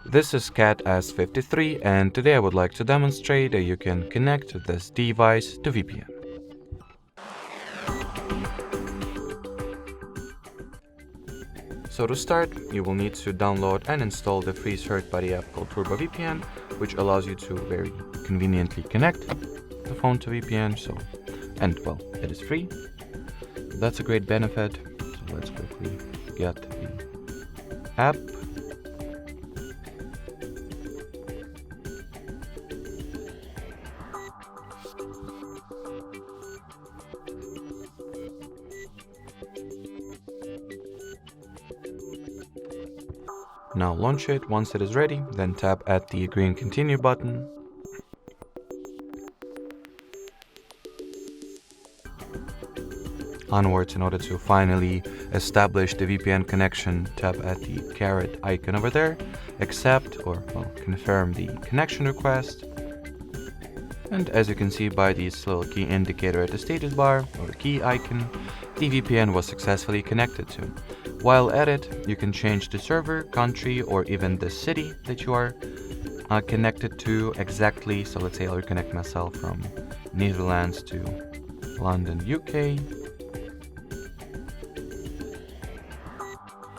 This is Cat S53, and today I would like to demonstrate that you can connect this device to VPN. So to start, you will need to download and install the free third-party app called TurboVPN, which allows you to very conveniently connect the phone to VPN. Well, it is free. That's a great benefit. So let's quickly get the app. Now launch it. Once it is ready, then tap at the Agree and Continue button. Onwards, in order to finally establish the VPN connection, tap at the caret icon over there, accept or confirm the connection request. And as you can see by this little key indicator at the status bar or the key icon, the VPN was successfully connected to. While at it, you can change the server, country, or even the city that you are connected to exactly. So let's say I'll reconnect myself from Netherlands to London, UK.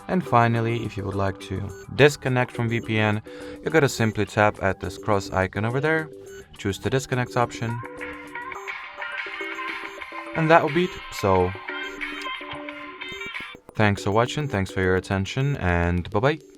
And finally, if you would like to disconnect from VPN, you gotta simply tap at this cross icon over there, choose the disconnect option, and that will be it. So thanks for watching, thanks for your attention, and bye-bye.